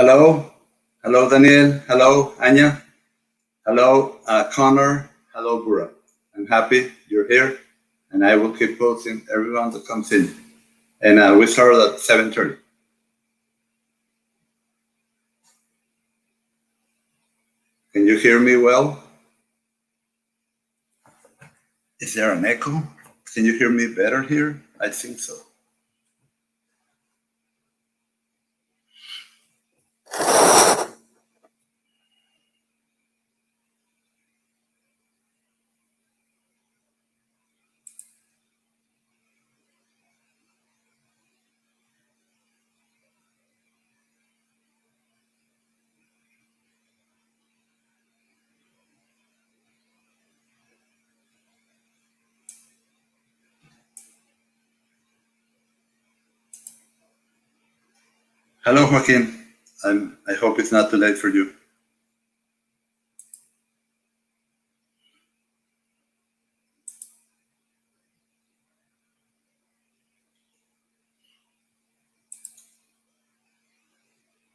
Hello, hello Daniel, hello Anya, hello Connor, hello Bura. I'm happy you're here, and I will keep posting everyone that comes in. And we start at 7:30. Can you hear me well? Is there an echo? Can you hear me better here? I think so. Hello, Joaquin. I hope it's not too late for you.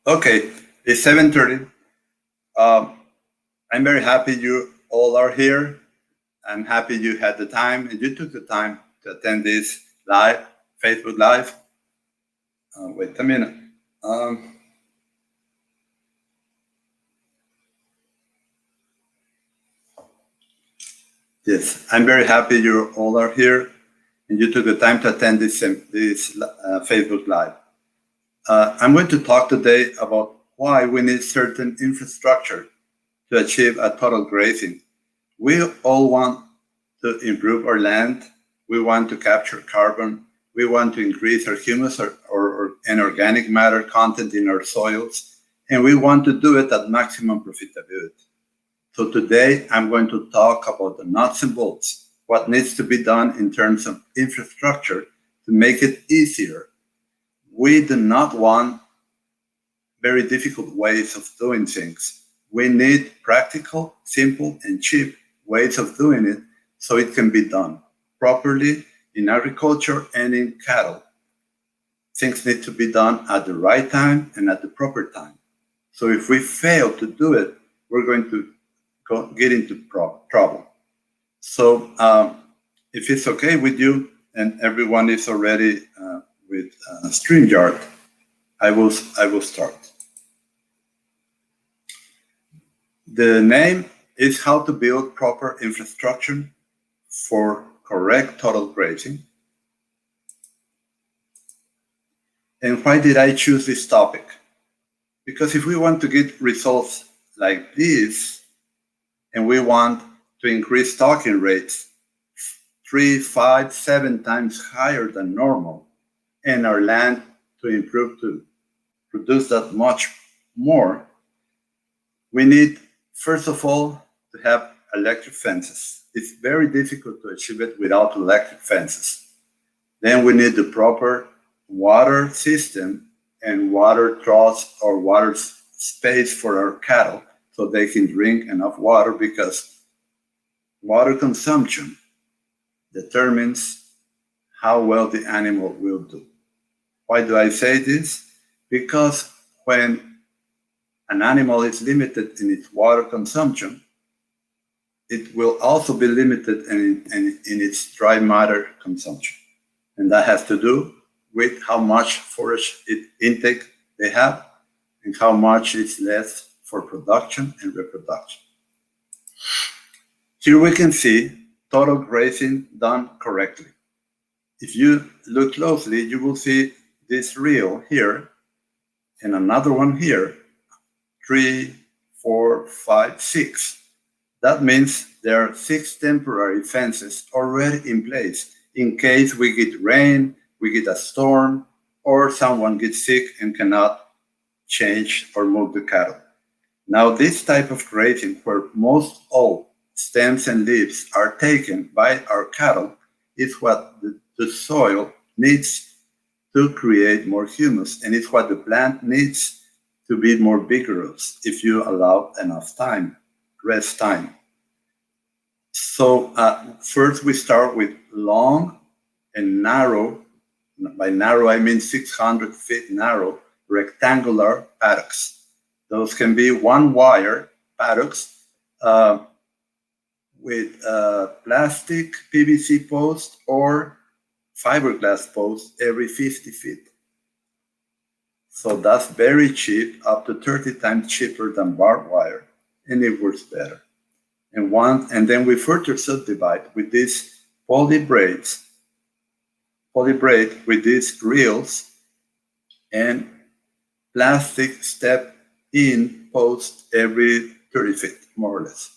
Okay, it's 7:30. Um, I'm very happy you all are here. I'm happy you had the time and you took the time to attend this live, Facebook Live. Wait a minute. Um, yes, I'm very happy you all are here and you took the time to attend this Facebook Live. I'm going to talk today about why we need certain infrastructure to achieve a total grazing. We all want to improve our land. We want to capture carbon. We want to increase our humus and organic matter content in our soils. And we want to do it at maximum profitability. So today I'm going to talk about the nuts and bolts, what needs to be done in terms of infrastructure to make it easier. We do not want very difficult ways of doing things. We need practical, simple, and cheap ways of doing it so it can be done properly in agriculture and in cattle. Things need to be done at the right time and at the proper time. So if we fail to do it, we're going to get into trouble. So if it's okay with you and everyone is already with StreamYard, I will start. The name is how to build proper infrastructure for correct total grazing. And why did I choose this topic? Because if we want to get results like this, and we want to increase stocking rates 3, 5, 7 times higher than normal, and our land to improve to produce that much more, we need, first of all, to have electric fences. It's very difficult to achieve it without electric fences. Then we need the proper water system and water troughs or water space for our cattle so they can drink enough water, because water consumption determines how well the animal will do. Why do I say this? Because when an animal is limited in its water consumption, it will also be limited in its dry matter consumption. And that has to do with how much forage intake they have and how much is left for production and reproduction. Here we can see total grazing done correctly. If you look closely, you will see this reel here and another one here, 3, 4, 5, 6. That means there are 6 temporary fences already in place in case we get rain, we get a storm, or someone gets sick and cannot change or move the cattle. Now, this type of grazing, where most all stems and leaves are taken by our cattle, is what the soil needs to create more humus, and it's what the plant needs to be more vigorous if you allow enough time, rest time. So first we start with long and narrow. By narrow, I mean 600 feet narrow rectangular paddocks. Those can be one-wire paddocks with plastic PVC post or fiberglass post every 50 feet. So that's very cheap, up to 30 times cheaper than barbed wire, and it works better. And then we further subdivide with these poly braid with these reels and plastic step-in post every 30 feet, more or less.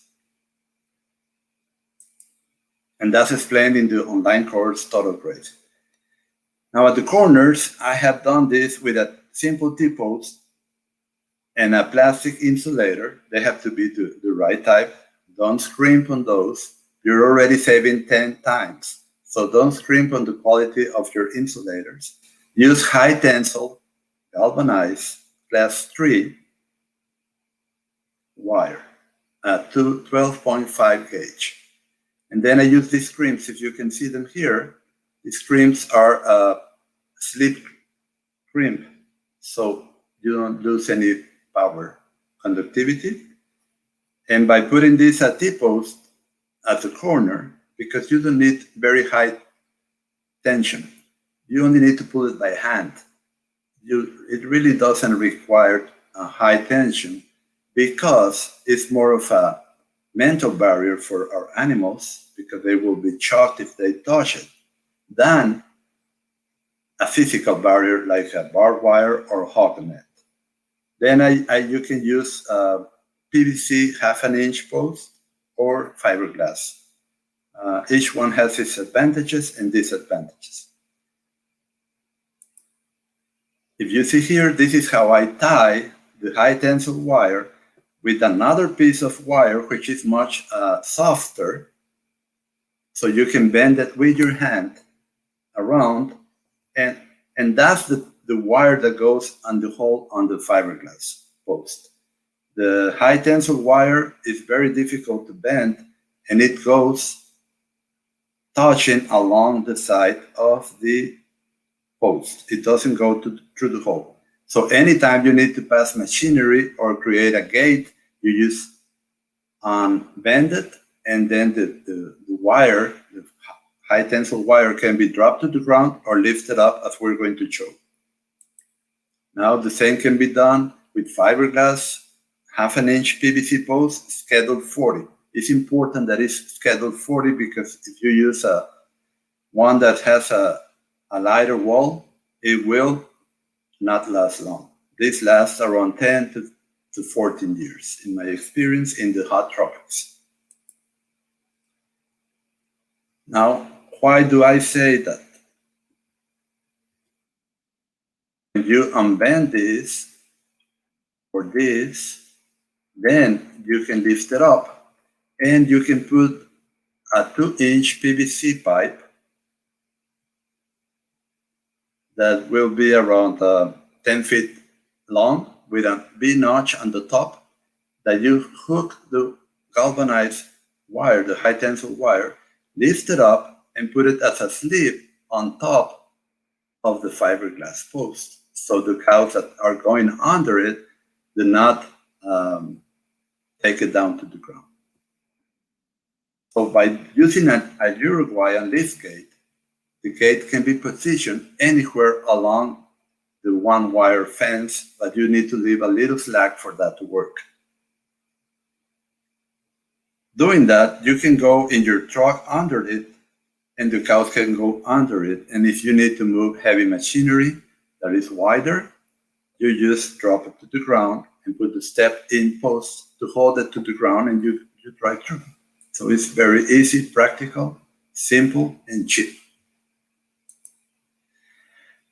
And that's explained in the online course, Total Grazing. Now at the corners, I have done this with a simple T-post and a plastic insulator. They have to be the right type. Don't scrimp on those. You're already saving 10 times. So don't scrimp on the quality of your insulators. Use high tensile, galvanized, class 3 wire to 12.5 gauge. And then I use these scrimps. If you can see them here, the scrimps are slip crimp, so you don't lose any power conductivity. And by putting this at T-post at the corner, because you don't need very high tension, you only need to pull it by hand. It really doesn't require a high tension because it's more of a mental barrier for our animals, because they will be shocked if they touch it, than a physical barrier like a barbed wire or hog net. Then you can use PVC 1/2 inch post or fiberglass. Each one has its advantages and disadvantages. If you see here, this is how I tie the high tensile wire with another piece of wire which is much softer, so you can bend it with your hand around, and that's the wire that goes on the hole on the fiberglass post. The high tensile wire is very difficult to bend, and it goes touching along the side of the post. It doesn't go through the hole. So anytime you need to pass machinery or create a gate, you use bend it, and then the wire, the high tensile wire, can be dropped to the ground or lifted up, as we're going to show. Now the same can be done with fiberglass 1/2 inch PVC post, scheduled 40. It's important that it's scheduled 40, because if you use one that has a lighter wall, it will not last long. This lasts around 10 to 14 years, in my experience, in the hot tropics. Now, why do I say that? If you unbend this or this, then you can lift it up, and you can put a 2-inch PVC pipe that will be around 10 feet long, with a V-notch on the top, that you hook the galvanized wire, the high tensile wire, lift it up, and put it as a sleeve on top of the fiberglass post. So the cows that are going under it do not take it down to the ground. So by using a Uruguayan lift gate, the gate can be positioned anywhere along the one-wire fence, but you need to leave a little slack for that to work. Doing that, you can go in your truck under it, and the cows can go under it. And if you need to move heavy machinery that is wider, you just drop it to the ground and put the step-in post to hold it to the ground, and you drive through. So it's very easy, practical, simple, and cheap.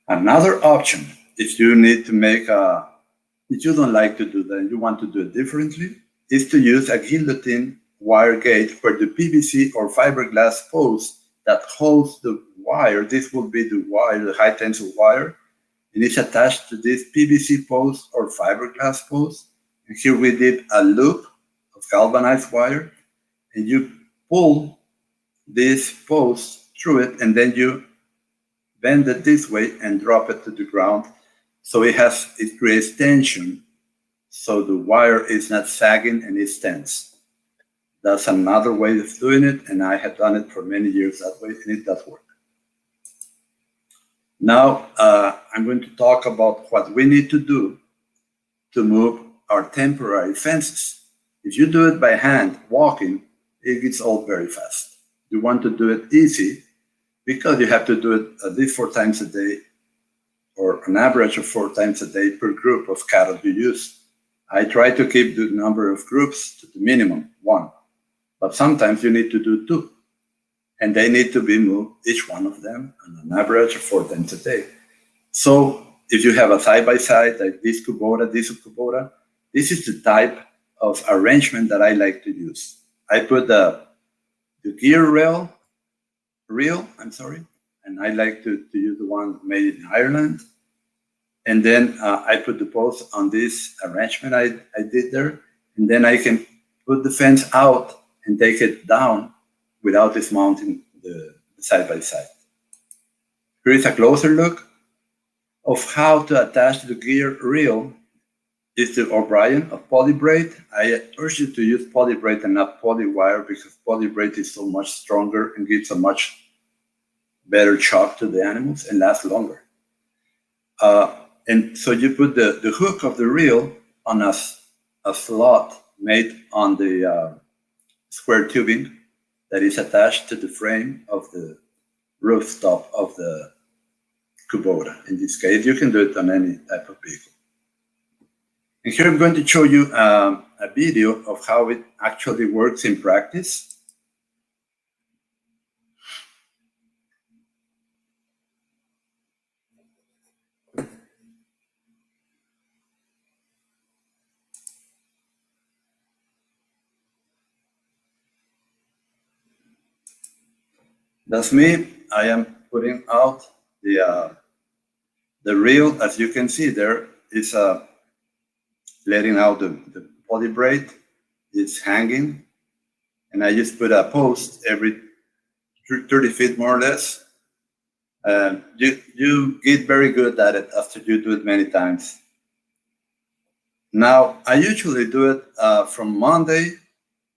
Another option, if you need to make if you don't like to do that, you want to do it differently, is to use a guillotine wire gate, where the PVC or fiberglass post that holds the wire, this will be the wire, the high tensile wire, and it's attached to this PVC post or fiberglass post. And here we did a loop of galvanized wire, and you pull this post through it, and then you bend it this way and drop it to the ground. So it creates tension, so the wire is not sagging and it's tense. That's another way of doing it, and I have done it for many years that way, and it does work. Now, I'm going to talk about what we need to do to move our temporary fences. If you do it by hand, walking, it gets old very fast. You want to do it easy because you have to do it at least 4 times a day, or an average of 4 times a day per group of cattle you use. I try to keep the number of groups to the minimum, 1. But sometimes you need to do 2. And they need to be moved, each one of them, on an average of 4 times a day. So if you have a side-by-side like this Kubota, this is the type of arrangement that I like to use. I put the gear reel, and I like to use the one made in Ireland. And then I put the post on this arrangement I did there, and then I can put the fence out and take it down without dismounting the side-by-side. Here is a closer look of how to attach the gear reel. It's the O'Brien of polybraid. I urge you to use polybraid and not polywire, because polybraid is so much stronger and gives a much better shock to the animals and lasts longer. And so you put the hook of the reel on a slot made on the square tubing that is attached to the frame of the rooftop of the Kubota. In this case, you can do it on any type of vehicle. And here I'm going to show you a video of how it actually works in practice. That's me. I am putting out the reel. As you can see, there is letting out the poly braid. It's hanging, and I just put a post every 30 feet more or less. You get very good at it after you do it many times. Now, I usually do it from Monday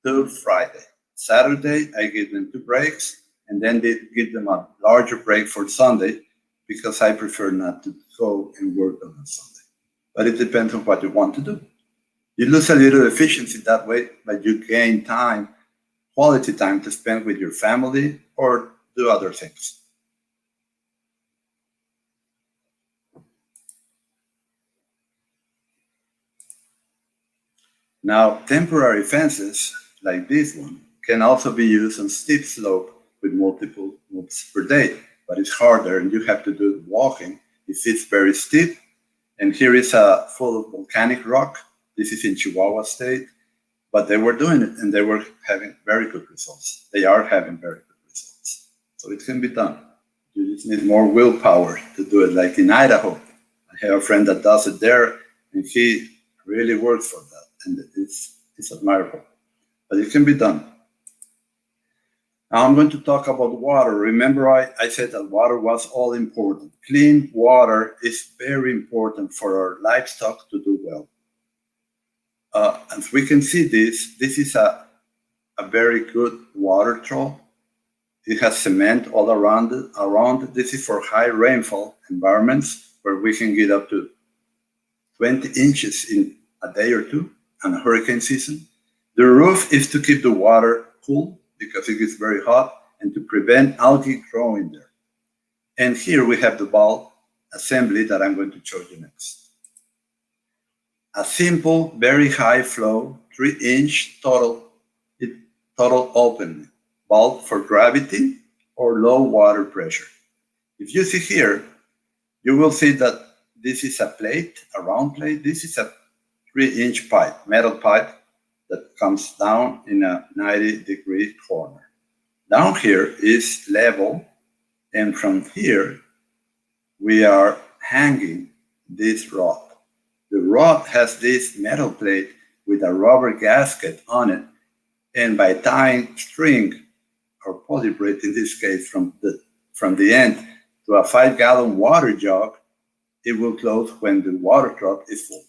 to Friday. Saturday, I give them 2 breaks, and then they give them a larger break for Sunday, because I prefer not to go and work on Sunday. But it depends on what you want to do. You lose a little efficiency that way, but you gain time, quality time to spend with your family or do other things. Now, temporary fences like this one can also be used on steep slope with multiple moves per day, but it's harder and you have to do it walking if it's very steep. And here is a full of volcanic rock. This is in Chihuahua State, but they were doing it and they were having very good results. They are having very good results. So it can be done. You just need more willpower to do it, like in Idaho. I have a friend that does it there, and he really works for that, and it's admirable. But it can be done. Now I'm going to talk about water. Remember, I said that water was all important. Clean water is very important for our livestock to do well. As we can see, this is a very good water trough. It has cement all around it. This is for high rainfall environments where we can get up to 20 inches in a day or two on a hurricane season. The roof is to keep the water cool because it gets very hot and to prevent algae growing there. And here we have the bulb assembly that I'm going to show you next. A simple, very high flow, 3-inch total opening bulb for gravity or low water pressure. If you see here, you will see that this is a plate, a round plate. This is a 3-inch pipe, metal pipe that comes down in a 90-degree corner. Down here is level, and from here we are hanging this rod. The rod has this metal plate with a rubber gasket on it, and by tying string or polybraid in this case from the end to a 5-gallon water jug, it will close when the water trough is full.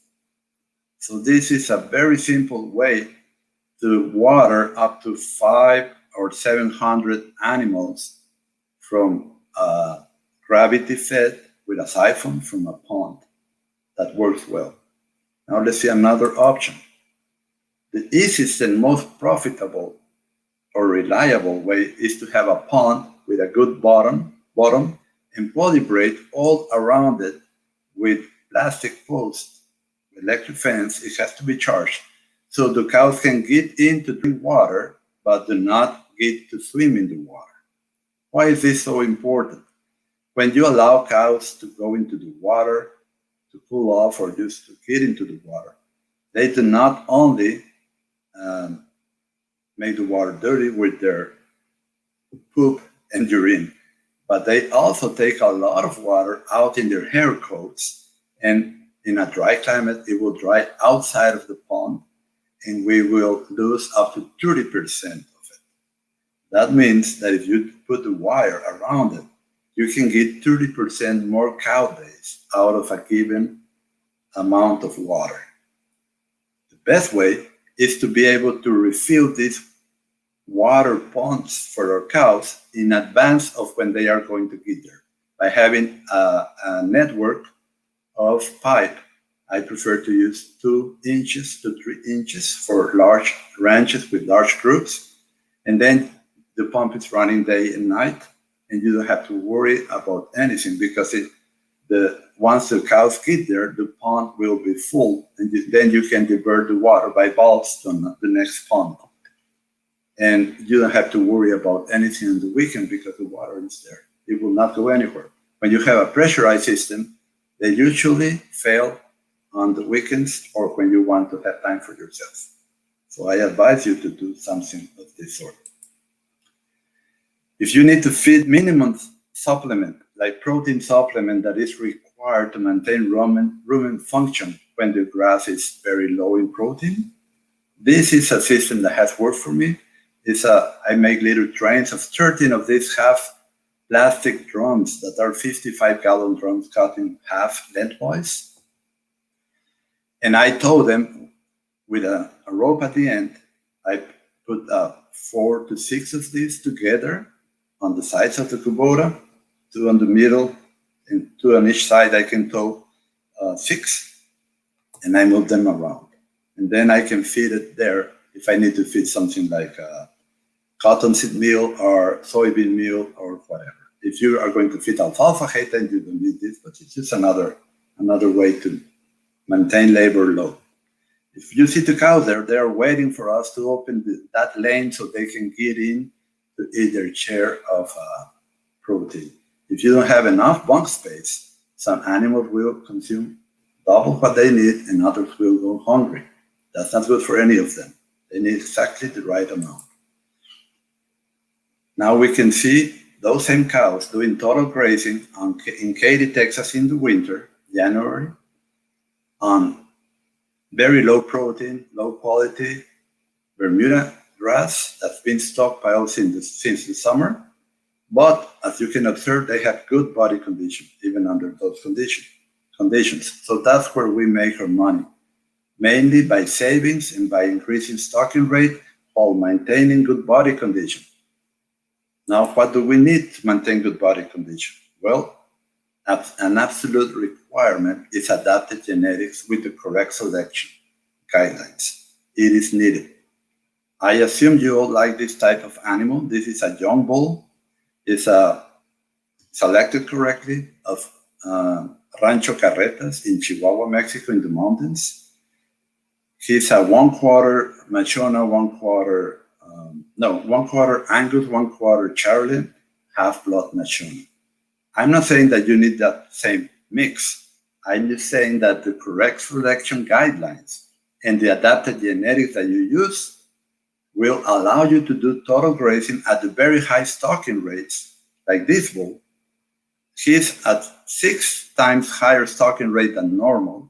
So this is a very simple way to water up to 500 or 700 animals from gravity fed with a siphon from a pond. That works well. Now let's see another option. The easiest and most profitable or reliable way is to have a pond with a good bottom and polybraid all around it with plastic posts, electric fence. It has to be charged so the cows can get in to drink water but do not get to swim in the water. Why is this so important? When you allow cows to go into the water to cool off or just to get into the water, they do not only make the water dirty with their poop and urine, but they also take a lot of water out in their hair coats, and in a dry climate, it will dry outside of the pond, and we will lose up to 30% of it. That means that if you put the wire around it, you can get 30% more cow days out of a given amount of water. The best way is to be able to refill these water ponds for our cows in advance of when they are going to get there by having a network of pipe. I prefer to use 2 inches to 3 inches for large ranches with large groups. And then the pump is running day and night, and you don't have to worry about anything because once the cows get there, the pond will be full, and then you can divert the water by valves to the next pond. And you don't have to worry about anything on the weekend because the water is there. It will not go anywhere. When you have a pressurized system, they usually fail on the weekends or when you want to have time for yourself. So I advise you to do something of this sort. If you need to feed minimum supplement, like protein supplement that is required to maintain rumen function when the grass is very low in protein, this is a system that has worked for me. I make little trains of 13 of these half plastic drums that are 55-gallon drums cut in half lengthwise. And I tow them with a rope at the end. I put 4 to 6 of these together on the sides of the Kubota, 2 on the middle, and 2 on each side. I can tow 6, and I move them around. And then I can feed it there if I need to feed something like cottonseed meal or soybean meal or whatever. If you are going to feed alfalfa hay, then you don't need this, but it's just another way to maintain labor low. If you see the cows there, they are waiting for us to open that lane so they can get in to eat their share of protein. If you don't have enough bunk space, some animals will consume double what they need and others will go hungry. That's not good for any of them. They need exactly the right amount. Now we can see those same cows doing total grazing in Katy, Texas in the winter, January, on very low protein, low quality Bermuda grass that's been stockpiled since the summer. But as you can observe, they have good body condition, even under those conditions. So that's where we make our money, mainly by savings and by increasing stocking rate while maintaining good body condition. Now, what do we need to maintain good body condition? Well, an absolute requirement is adapted genetics with the correct selection guidelines. It is needed. I assume you all like this type of animal. This is a young bull. It's selected correctly of Rancho Carretas in Chihuahua, Mexico, in the mountains. He's a 1/4 Machona, 1/4 Angus, 1/4 Charolais, half-blood Machona. I'm not saying that you need that same mix. I'm just saying that the correct selection guidelines and the adapted genetics that you use will allow you to do total grazing at the very high stocking rates, like this bull. He's at 6 times higher stocking rate than normal,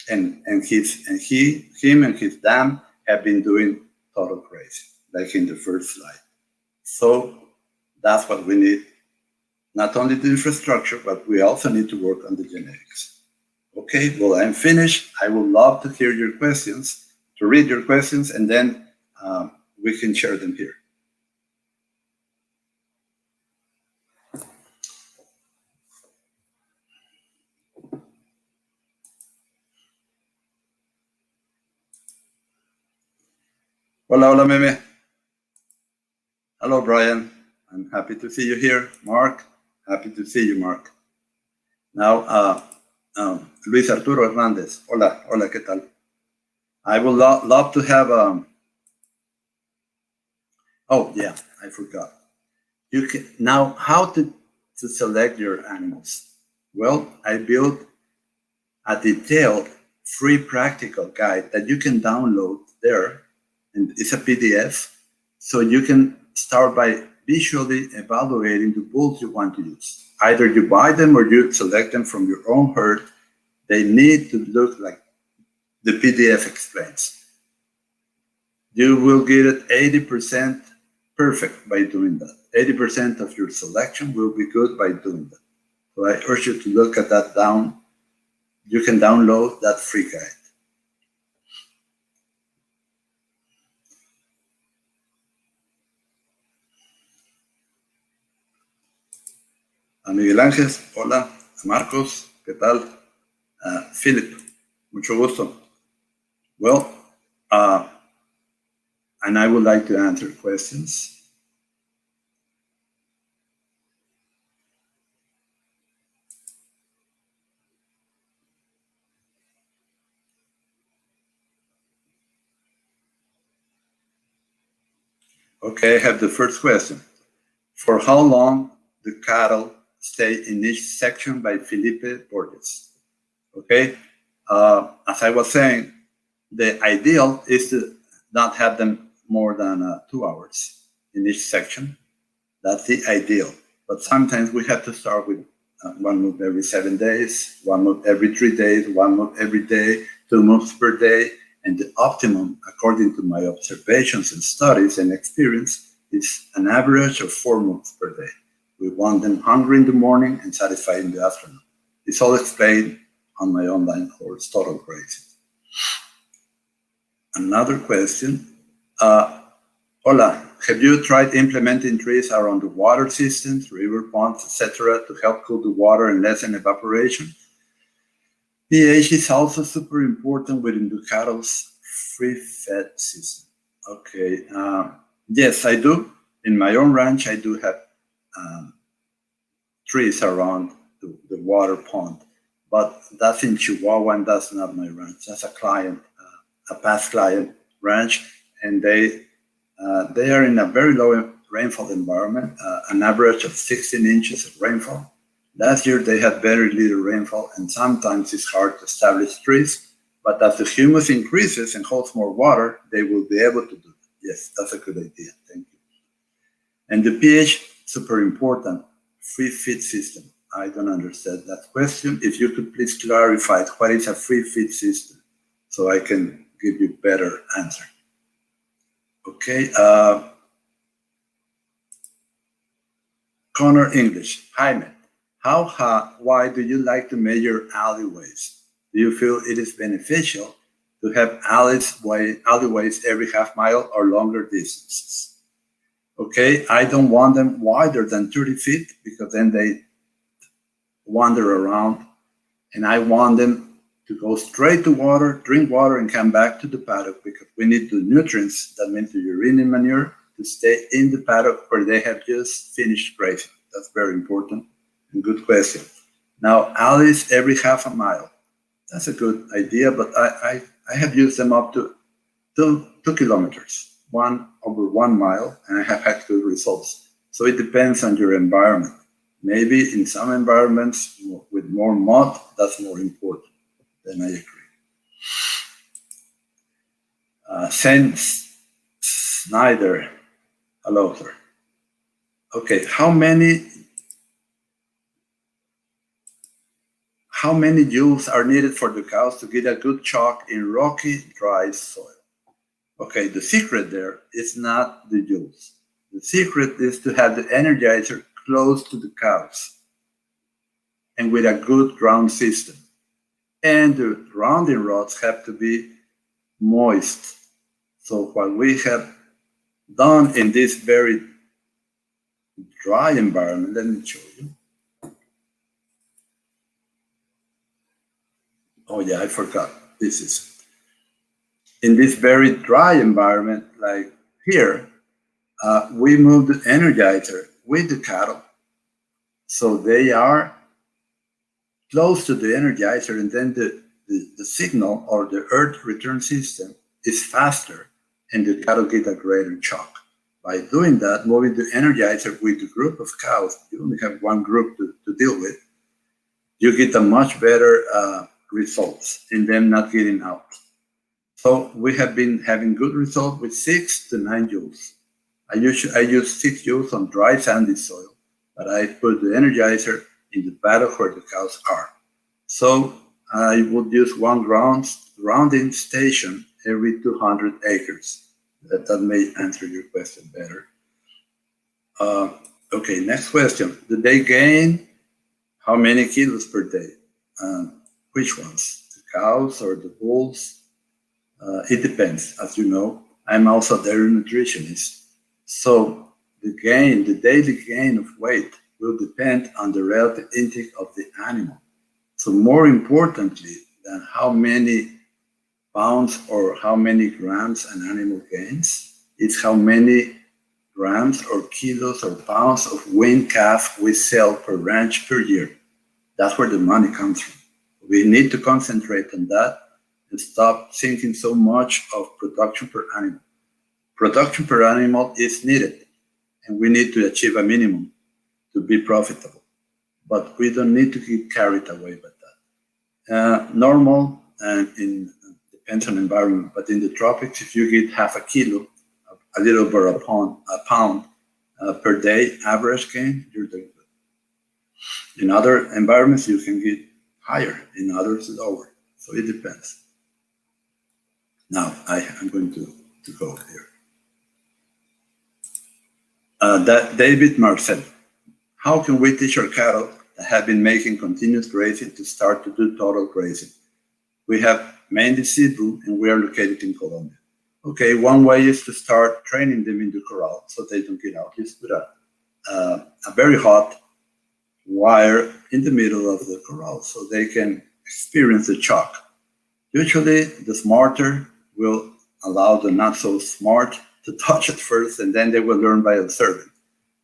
and him and his dam have been doing total grazing, like in the first slide. So that's what we need not only the infrastructure, but we also need to work on the genetics. Okay, well, I'm finished. I would love to hear your questions, to read your questions, and then we can share them here. Hola, hola, Meme. Hello, Brian. I'm happy to see you here. Mark, happy to see you, Mark. Now, Luis Arturo Hernandez. Hola, hola, ¿qué tal? I would love to have, oh yeah, I forgot. You can, now, how to select your animals? Well, I built a detailed free practical guide that you can download there, and it's a PDF, so you can start by visually evaluating the bulls you want to use. Either you buy them or you select them from your own herd. They need to look like the PDF explains. You will get it 80% perfect by doing that. 80% of your selection will be good by doing that. So I urge you to look at that down. You can download that free guide. A Miguel Ángel, hola. A Marcos, ¿qué tal? Philip, mucho gusto. Well, and I would like to answer questions. Okay, I have the first question. For how long do cattle stay in each section by Felipe Borges? Okay, as I was saying, the ideal is to not have them more than 2 hours in each section. That's the ideal. But sometimes we have to start with one move every 7 days, one move every 3 days, one move every day, 2 moves per day. And the optimum, according to my observations and studies and experience, is an average of 4 moves per day. We want them hungry in the morning and satisfied in the afternoon. It's all explained on my online course, Total Grazing. Another question. Hola, have you tried implementing trees around the water systems, river ponds, etc., to help cool the water and lessen evaporation? pH is also super important within the cattle's free-fed system. Okay, yes, I do. In my own ranch, I do have trees around the water pond, but that's in Chihuahua and that's not my ranch. That's a client, a past client ranch, and they are in a very low rainfall environment, an average of 16 inches of rainfall. Last year, they had very little rainfall, and sometimes it's hard to establish trees. But as the humus increases and holds more water, they will be able to do that. Yes, that's a good idea. Thank you. And the pH, super important. Free feed system. I don't understand that question. If you could please clarify what is a free feed system, so I can give you better answer. Okay. Connor English. Jaime. Why do you like to measure alleyways? Do you feel it is beneficial to have alleyways every half mile or longer distances? Okay, I don't want them wider than 30 feet because then they wander around, and I want them to go straight to water, drink water, and come back to the paddock because we need the nutrients, that means the urine and manure, to stay in the paddock where they have just finished grazing. That's very important. Good question. Now, alleys every half a mile. That's a good idea, but I have used them up to 2 kilometers, 1/1 mile, and I have had good results. So it depends on your environment. Maybe in some environments with more mud, that's more important. Then I agree. Saint Snyder. Hello, sir. Okay, how many joules are needed for the cows to get a good chalk in rocky, dry soil? Okay, the secret there is not the joules. The secret is to have the energizer close to the cows and with a good ground system. And the rounding rods have to be moist. So what we have done in this very dry environment, let me show you. Oh yeah, I forgot. This is in this very dry environment, like here, we move the energizer with the cattle. So they are close to the energizer, and then the signal or the earth return system is faster, and the cattle get a greater shock. By doing that, moving the energizer with the group of cows, you only have one group to deal with, you get a much better results in them not getting out. So we have been having good results with 6 to 9 joules. I use 6 joules on dry sandy soil, but I put the energizer in the paddock where the cows are. So I would use one rounding station every 200 acres. That may answer your question better. Okay, next question. Do they gain how many kilos per day? Which ones? The cows or the bulls? It depends. As you know, I'm also a dairy nutritionist. So the daily gain of weight will depend on the relative intake of the animal. So more importantly than how many pounds or how many grams an animal gains, it's how many grams or kilos or pounds of weaned calf we sell per ranch per year. That's where the money comes from. We need to concentrate on that and stop thinking so much of production per animal. Production per animal is needed, and we need to achieve a minimum to be profitable. But we don't need to get carried away by that. Normal and depends on environment, but in the tropics, if you get half a kilo, a little over a pound per day average gain, you're doing good. In other environments, you can get higher, in others lower. So it depends. Now I'm going to go here. David Marcel, how can we teach our cattle that have been making continuous grazing to start to do total grazing? We have mainly Cebu, and we are located in Colombia. Okay, one way is to start training them in the corral so they don't get out. Is put a very hot wire in the middle of the corral so they can experience the shock. Usually, the smarter will allow the not so smart to touch it first, and then they will learn by observing.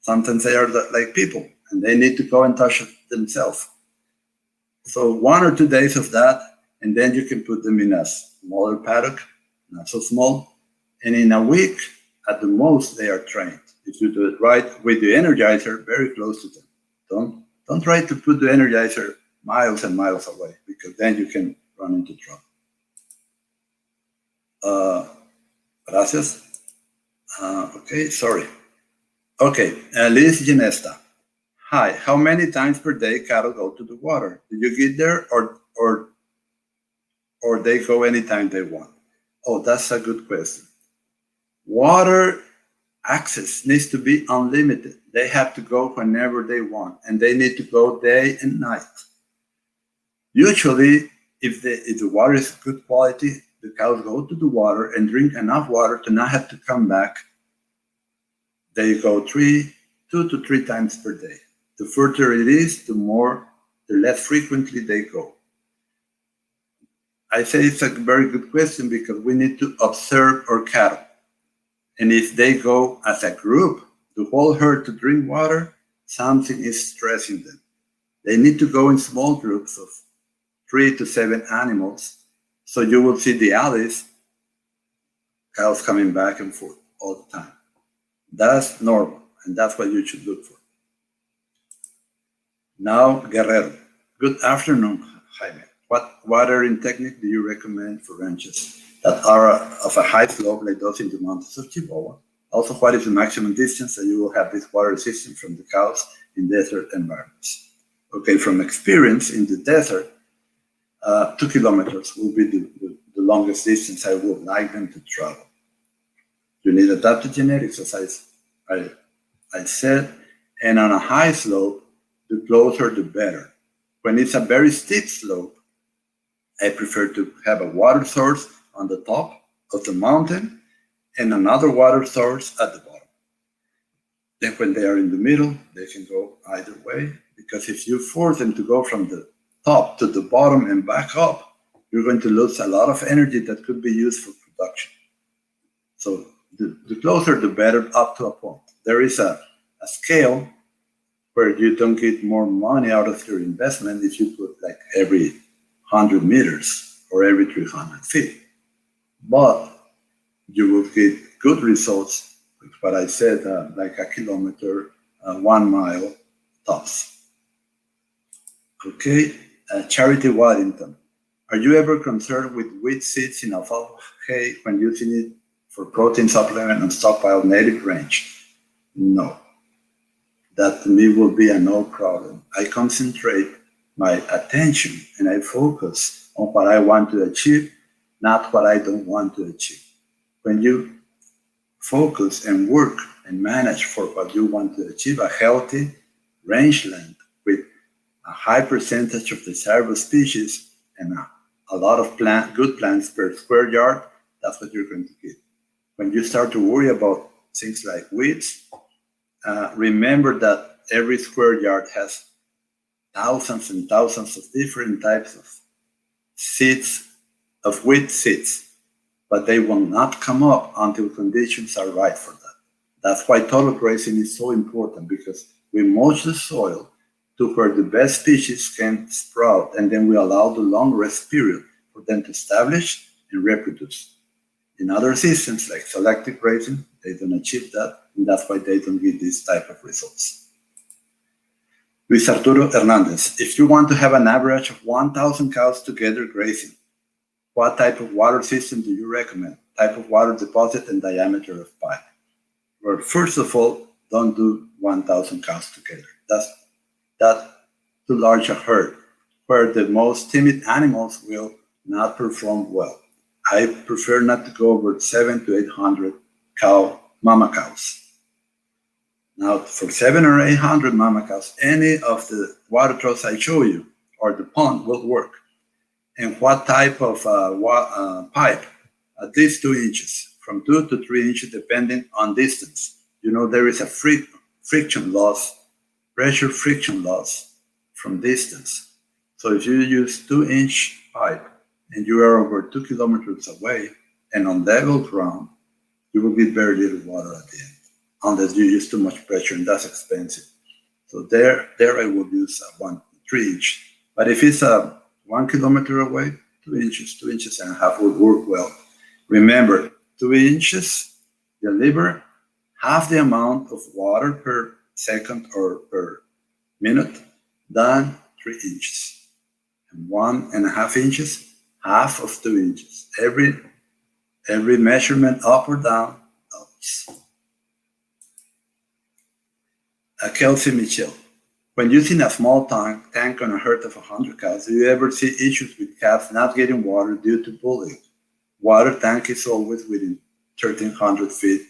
Sometimes they are like people, and they need to go and touch it themselves. So 1 or 2 days of that, and then you can put them in a smaller paddock, not so small, and in a week, at the most, they are trained. If you do it right with the energizer, very close to them. Don't try to put the energizer miles and miles away, because then you can run into trouble. Gracias. Okay, sorry. Okay, Liz Ginesta. Hi, how many times per day cattle go to the water? Do you get there or they go anytime they want? Oh, that's a good question. Water access needs to be unlimited. They have to go whenever they want, and they need to go day and night. Usually, if the water is good quality, the cows go to the water and drink enough water to not have to come back. They go 2 to 3 times per day. The further it is, the less frequently they go. I say it's a very good question because we need to observe our cattle. And if they go as a group, the whole herd to drink water, something is stressing them. They need to go in small groups of 3 to 7 animals. So you will see the alleys, cows coming back and forth all the time. That's normal, and that's what you should look for. Now, Guerrero. Good afternoon, Jaime. What watering technique do you recommend for ranches that are of a high slope like those in the mountains of Chihuahua? Also, what is the maximum distance that you will have this water system from the cows in desert environments? Okay, from experience in the desert, 2 kilometers will be the longest distance I would like them to travel. You need adapted genetics, as I said, And on a high slope, the closer the better. When it's a very steep slope, I prefer to have a water source on the top of the mountain and another water source at the bottom. Then when they are in the middle, they can go either way, because if you force them to go from the top to the bottom and back up, you're going to lose a lot of energy that could be used for production. So the closer the better, up to a point. There is a scale where you don't get more money out of your investment if you put like every 100 meters or every 300 feet. But you will get good results with what I said, like a kilometer, 1 mile tops. Okay, Charity Waddington. Are you ever concerned with wheat seeds in alfalfa hay when using it for protein supplement and stockpile native range? No. That to me will be a no problem. I concentrate my attention and I focus on what I want to achieve, not what I don't want to achieve. When you focus and work and manage for what you want to achieve, a healthy rangeland with a high percentage of desirable species and a lot of good plants per square yard, that's what you're going to get. When you start to worry about things like weeds, remember that every square yard has thousands and thousands of different types of seeds, of wheat seeds, but they will not come up until conditions are right for that. That's why total grazing is so important, because we mulch the soil to where the best species can sprout, and then we allow the long rest period for them to establish and reproduce. In other systems like selective grazing, they don't achieve that, and that's why they don't get this type of results. Luis Arturo Hernandez, if you want to have an average of 1,000 cows together grazing, what type of water system do you recommend? Type of water deposit and diameter of pipe. Well, first of all, don't do 1,000 cows together. That's too large a herd, where the most timid animals will not perform well. I prefer not to go over 700 to 800 mama cows. Now, for 700 or 800 mama cows, any of the water troughs I show you or the pond will work. And what type of pipe? At least 2 inches, from 2 to 3 inches, depending on distance. You know, there is a friction loss, pressure friction loss from distance. So if you use 2-inch pipe and you are over 2 kilometers away and on level ground, you will get very little water at the end, unless you use too much pressure, and that's expensive. So there I would use a 3-inch. But if it's 1 kilometer away, 2 inches and a half would work well. Remember, 2 inches deliver half the amount of water per second or per minute than 3 inches. And 1.5 inches, half of 2 inches. Every measurement up or down helps. Kelsey Mitchell. When using a small tank on a herd of 100 cows, do you ever see issues with calves not getting water due to bullying? Water tank is always within 1,300 feet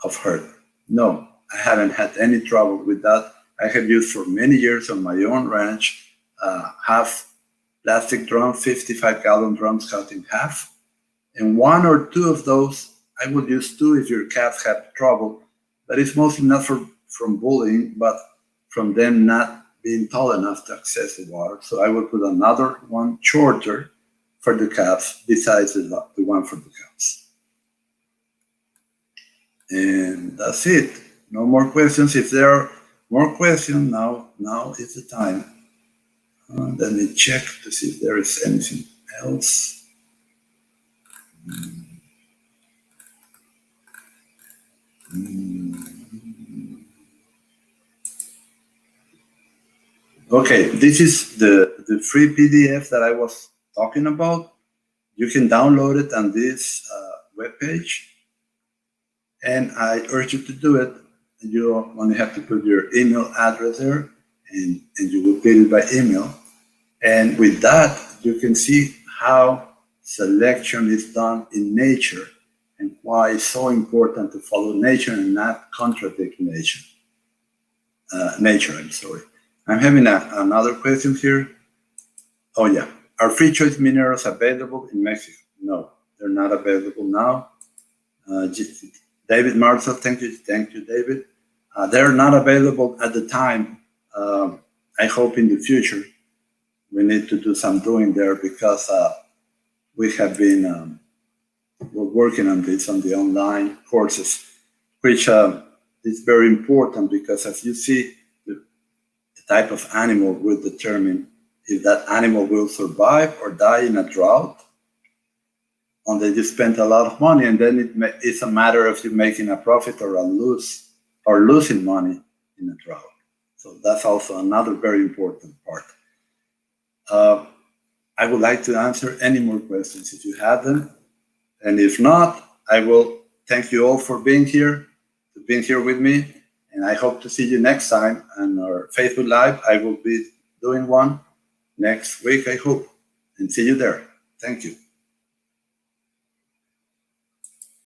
of herd. No, I haven't had any trouble with that. I have used for many years on my own ranch, half plastic drum, 55-gallon drums cut in half. And 1 or 2 of those, I would use 2 if your calves have trouble, but it's mostly not from bullying, but from them not being tall enough to access the water. So I would put another one shorter for the calves besides the one for the cows. And that's it. No more questions. If there are more questions, now is the time. Let me check to see if there is anything else. Okay, this is the free PDF that I was talking about. You can download it on this webpage, and I urge you to do it. You only have to put your email address there, and you will get it by email. And with that, you can see how selection is done in nature and why it's so important to follow nature and not contradict nature. nature. I'm sorry. I'm having another question here. Oh yeah, are free choice minerals available in Mexico? No, they're not available now. David Marshall, thank you, David. They're not available at the time. I hope in the future we need to do some doing there because we have been we're working on this on the online courses, which is very important because as you see, the type of animal will determine if that animal will survive or die in a drought. And then you spend a lot of money, and then it's a matter of you making a profit or losing money in a drought. So that's also another very important part. I would like to answer any more questions if you have them. And if not, I will thank you all for being here with me. And I hope to see you next time on our Facebook Live. I will be doing one next week, I hope. And see you there. Thank you.